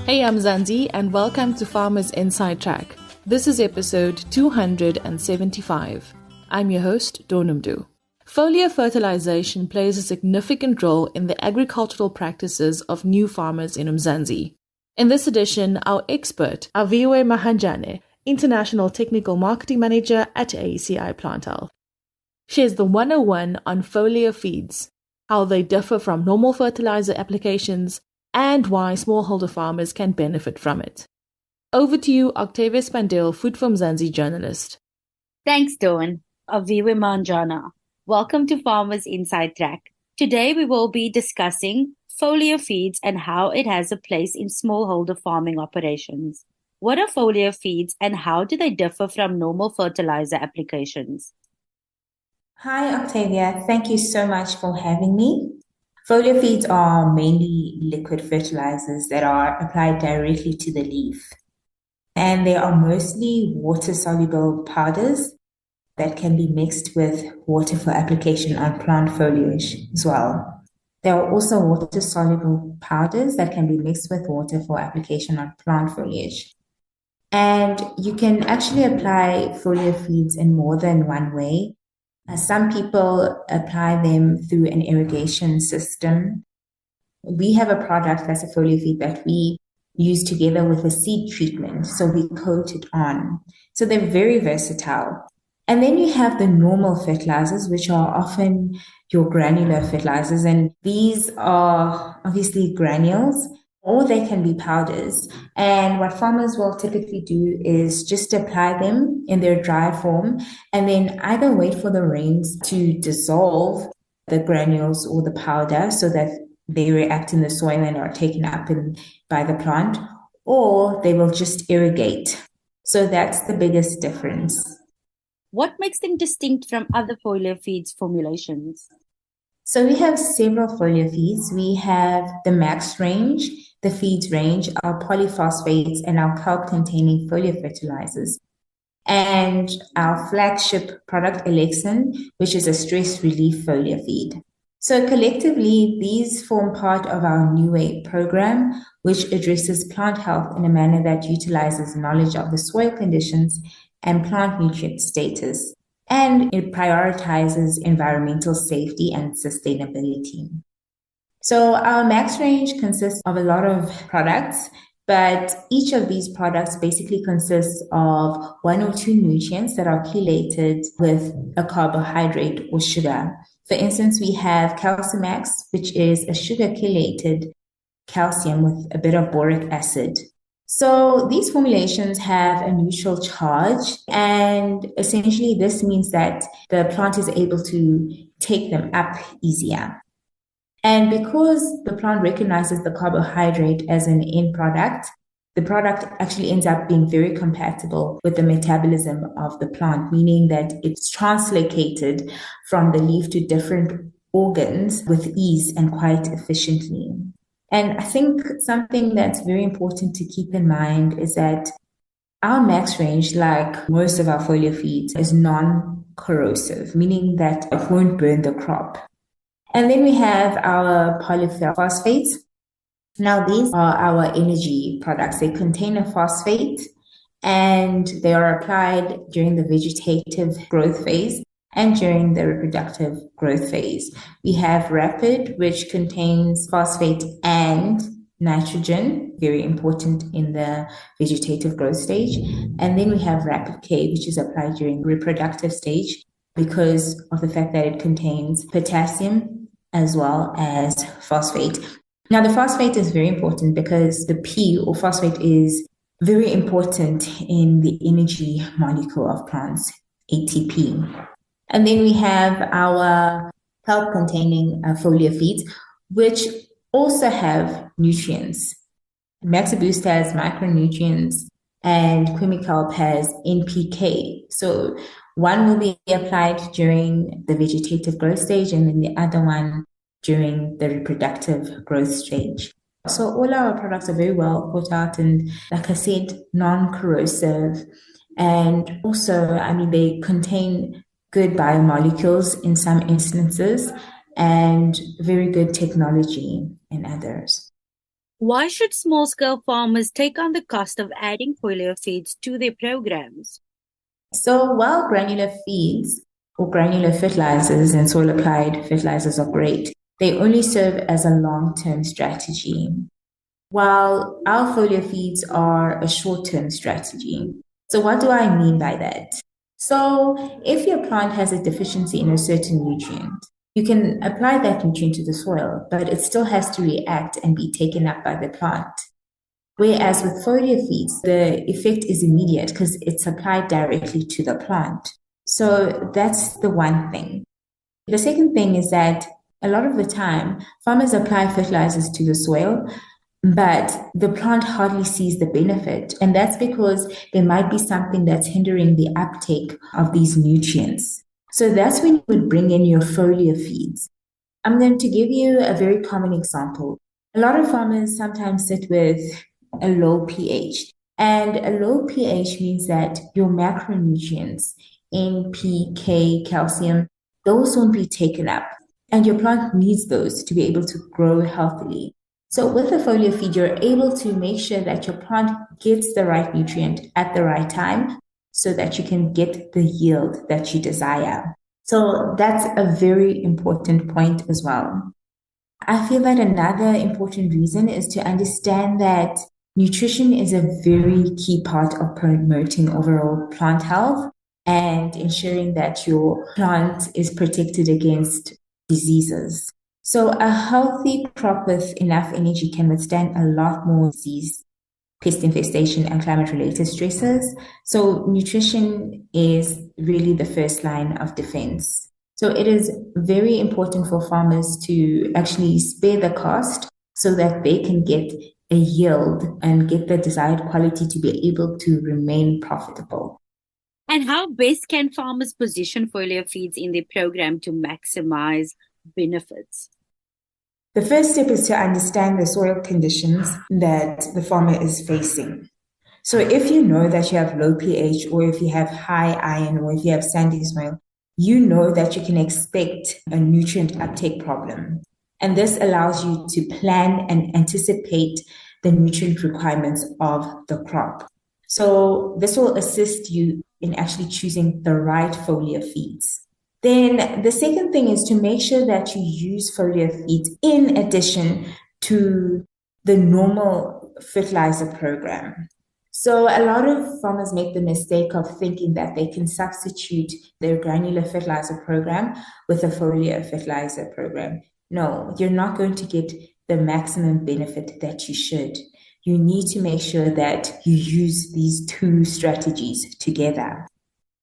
Hey, I'm Zanzi, and welcome to Farmers Inside Track. This is episode 275. I'm your host, Donumdu. Foliar fertilization plays a significant role in the agricultural practices of new farmers in Mzansi. In this edition, our expert, Aviwe Mahanjana, International Technical Marketing Manager at ACI Plant Health, shares the 101 on Foliar Feeds, how they differ from normal fertilizer applications, and why smallholder farmers can benefit from it. Over to you, Aviwe Mahanjana, Food from Mzansi journalist. Thanks, Dawn. Aviwe Mahanjana. Welcome to Farmers Inside Track. Today we will be discussing Foliar Feeds and how it has a place in smallholder farming operations. What are Foliar Feeds and how do they differ from normal fertilizer applications? Hi, Octavia. Thank you so much for having me. Foliar feeds are mainly liquid fertilizers that are applied directly to the leaf. And they are mostly water-soluble powders that can be mixed with water for application on plant foliage as well. There are also water-soluble powders that can be mixed with water for application on plant foliage. And you can actually apply foliar feeds in more than one way. Some people apply them through an irrigation system. We have a product that's a foliar feed that we use together with a seed treatment. So we coat it on. So they're very versatile. And then you have the normal fertilizers, which are often your granular fertilizers. And these are obviously granules, or they can be powders. And what farmers will typically do is just apply them in their dry form and then either wait for the rains to dissolve the granules or the powder so that they react in the soil and are taken up by the plant, or they will just irrigate. So that's the biggest difference. What makes them distinct from other foliar feeds formulations? So we have several foliar feeds. We have the max range, the feeds range, our polyphosphates, and our kelp-containing foliar fertilizers. And our flagship product, Elexin, which is a stress relief foliar feed. So collectively, these form part of our New Way program, which addresses plant health in a manner that utilizes knowledge of the soil conditions and plant nutrient status. And it prioritizes environmental safety and sustainability. So our max range consists of a lot of products, but each of these products basically consists of one or two nutrients that are chelated with a carbohydrate or sugar. For instance, we have Calcimax, which is a sugar chelated calcium with a bit of boric acid. So these formulations have a neutral charge, and essentially this means that the plant is able to take them up easier. And because the plant recognizes the carbohydrate as an end product, the product actually ends up being very compatible with the metabolism of the plant, meaning that it's translocated from the leaf to different organs with ease and quite efficiently. And I think something that's very important to keep in mind is that our max range, like most of our foliar feeds, is non-corrosive, meaning that it won't burn the crop. And then we have our polyphosphates. Now, these are our energy products. They contain a phosphate and they are applied during the vegetative growth phase and during the reproductive growth phase. We have Rapid, which contains phosphate and nitrogen, very important in the vegetative growth stage. And then we have Rapid K, which is applied during reproductive stage because of the fact that it contains potassium as well as phosphate. Now, the phosphate is very important because the P or phosphate is very important in the energy molecule of plants, ATP. And then we have our kelp-containing foliar feeds, which also have nutrients. Maxiboost has micronutrients and Quimikelp has NPK. So one will be applied during the vegetative growth stage and then the other one during the reproductive growth stage. So all our products are very well thought out and, like I said, non-corrosive. And also, they contain good biomolecules in some instances and very good technology in others. Why should small-scale farmers take on the cost of adding foliar feeds to their programs? So while granular feeds or granular fertilizers and soil applied fertilizers are great, they only serve as a long-term strategy, while our foliar feeds are a short-term strategy. So what do I mean by that? So if your plant has a deficiency in a certain nutrient, you can apply that nutrient to the soil, but it still has to react and be taken up by the plant. Whereas with foliar feeds, the effect is immediate because it's applied directly to the plant. So that's the one thing. The second thing is that a lot of the time, farmers apply fertilizers to the soil, but the plant hardly sees the benefit. And that's because there might be something that's hindering the uptake of these nutrients. So that's when you would bring in your foliar feeds. I'm going to give you a very common example. A lot of farmers sometimes sit with a low pH. And a low pH means that your macronutrients, N, P, K, calcium, those won't be taken up. And your plant needs those to be able to grow healthily. So with a foliar feed, you're able to make sure that your plant gets the right nutrient at the right time so that you can get the yield that you desire. So that's a very important point as well. I feel that another important reason is to understand that nutrition is a very key part of promoting overall plant health and ensuring that your plant is protected against diseases. So a healthy crop with enough energy can withstand a lot more disease, pest infestation, and climate-related stresses. So nutrition is really the first line of defense. So it is very important for farmers to actually spare the cost so that they can get a yield and get the desired quality to be able to remain profitable. And how best can farmers position foliar feeds in their program to maximize benefits? The first step is to understand the soil conditions that the farmer is facing. So if you know that you have low pH, or if you have high iron, or if you have sandy soil, you know that you can expect a nutrient uptake problem. And this allows you to plan and anticipate the nutrient requirements of the crop. So this will assist you in actually choosing the right foliar feeds. Then the second thing is to make sure that you use foliar feeds in addition to the normal fertilizer program. So a lot of farmers make the mistake of thinking that they can substitute their granular fertilizer program with a foliar fertilizer program. No, you're not going to get the maximum benefit that you should. You need to make sure that you use these two strategies together.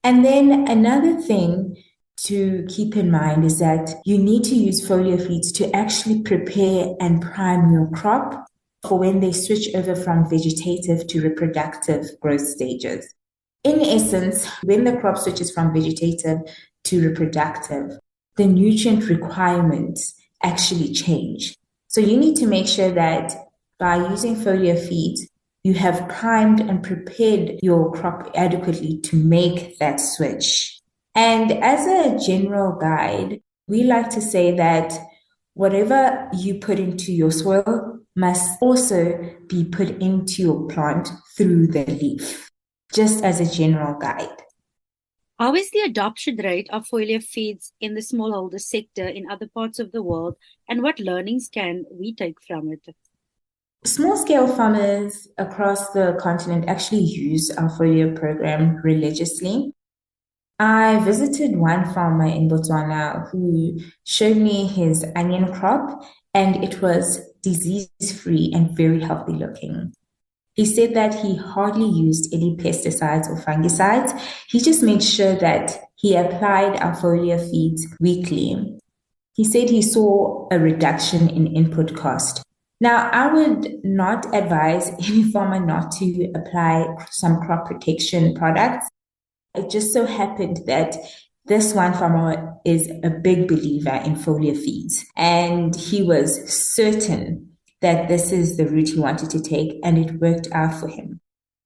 And then another thing to keep in mind is that you need to use foliar feeds to actually prepare and prime your crop for when they switch over from vegetative to reproductive growth stages. In essence, when the crop switches from vegetative to reproductive, the nutrient requirements actually change. So you need to make sure that by using foliar feeds, you have primed and prepared your crop adequately to make that switch. And as a general guide, we like to say that whatever you put into your soil must also be put into your plant through the leaf, just as a general guide. How is the adoption rate of foliar feeds in the smallholder sector in other parts of the world, and what learnings can we take from it? Small-scale farmers across the continent actually use our foliar program religiously. I visited one farmer in Botswana who showed me his onion crop, and it was disease-free and very healthy looking. He said that he hardly used any pesticides or fungicides. He just made sure that he applied our foliar feeds weekly. He said he saw a reduction in input cost. Now, I would not advise any farmer not to apply some crop protection products. It just so happened that this one farmer is a big believer in foliar feeds, and he was certain that this is the route he wanted to take, and it worked out for him.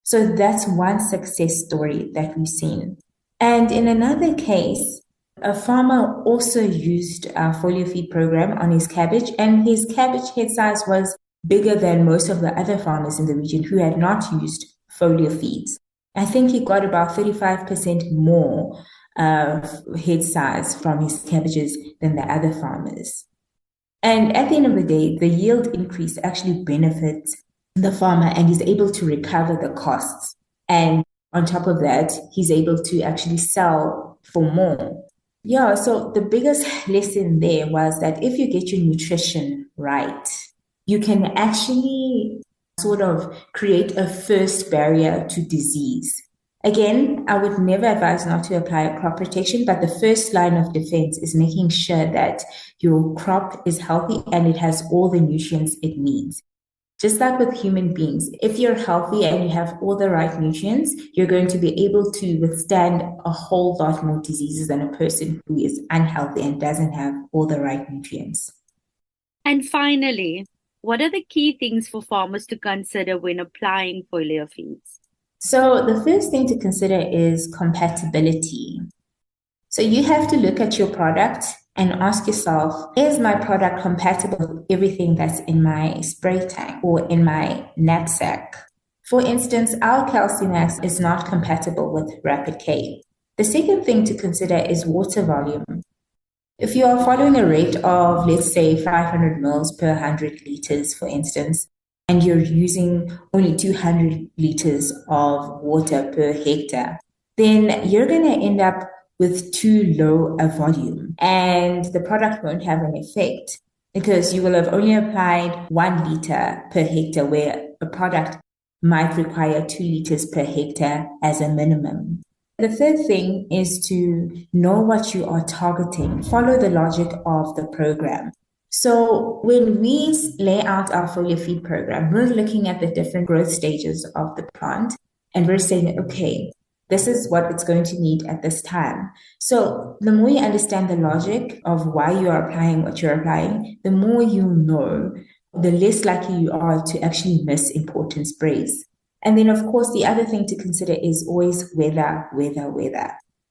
So that's one success story that we've seen. And in another case, a farmer also used our foliar feed program on his cabbage, and his cabbage head size was bigger than most of the other farmers in the region who had not used foliar feeds. I think he got about 35% more head size from his cabbages than the other farmers. And at the end of the day, the yield increase actually benefits the farmer and he's able to recover the costs. And on top of that, he's able to actually sell for more. Yeah, so the biggest lesson there was that if you get your nutrition right, you can actually sort of create a first barrier to disease. Again, I would never advise not to apply a crop protection, but the first line of defense is making sure that your crop is healthy and it has all the nutrients it needs. Just like with human beings, if you're healthy and you have all the right nutrients, you're going to be able to withstand a whole lot more diseases than a person who is unhealthy and doesn't have all the right nutrients. And finally, what are the key things for farmers to consider when applying foliar feeds? So the first thing to consider is compatibility. So you have to look at your product and ask yourself, is my product compatible with everything that's in my spray tank or in my knapsack? For instance, our Calcimax is not compatible with Rapid K. The second thing to consider is water volume. If you are following a rate of, let's say, 500 mils per 100 liters, for instance, and you're using only 200 liters of water per hectare, then you're going to end up with too low a volume and the product won't have an effect because you will have only applied 1 liter per hectare where a product might require 2 liters per hectare as a minimum. The third thing is to know what you are targeting. Follow the logic of the program. So when we lay out our foliar feed program, we're looking at the different growth stages of the plant and we're saying, okay, this is what it's going to need at this time. So the more you understand the logic of why you are applying what you're applying, the more you know, the less likely you are to actually miss important sprays. And then, of course, the other thing to consider is always weather.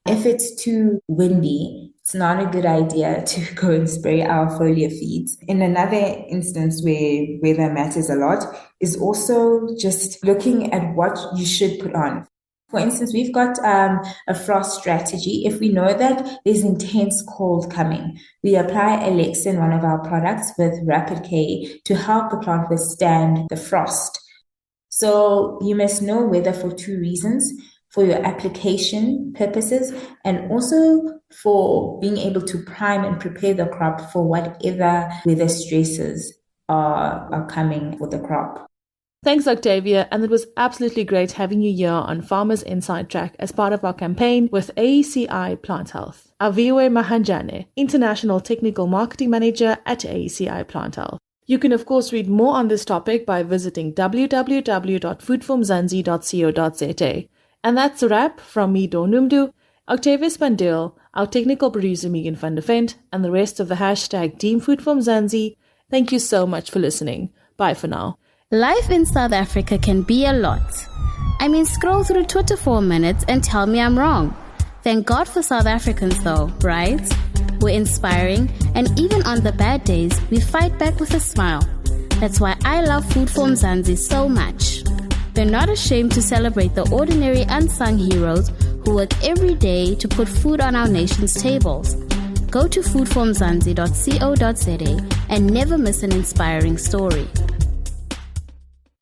If it's too windy, it's not a good idea to go and spray our foliar feeds. In another instance where weather matters a lot is also just looking at what you should put on. For instance, we've got a frost strategy. If we know that there's intense cold coming, we apply Alexin, one of our products, with Rapid K to help the plant withstand the frost. So you must know weather for 2 reasons: for your application purposes and also for being able to prime and prepare the crop for whatever weather stresses are coming for the crop. Thanks, Octavia, and it was absolutely great having you here on Farmers Inside Track as part of our campaign with AECI Plant Health. Aviwe Mahanjana, International Technical Marketing Manager at AECI Plant Health. You can, of course, read more on this topic by visiting www.foodformzansi.co.za. And that's a wrap from me, Donumdu, Octavia Spandil, our technical producer, Megan van der Vent, and the rest of the hashtag Team #FoodFormZansi. Thank you so much for listening. Bye for now. Life in South Africa can be a lot. I mean, scroll through Twitter for a minute and tell me I'm wrong. Thank God for South Africans though, right? We're inspiring, and even on the bad days, we fight back with a smile. That's why I love Food for Mzansi so much. We're not ashamed to celebrate the ordinary unsung heroes who work every day to put food on our nation's tables. Go to foodformzansi.co.za and never miss an inspiring story.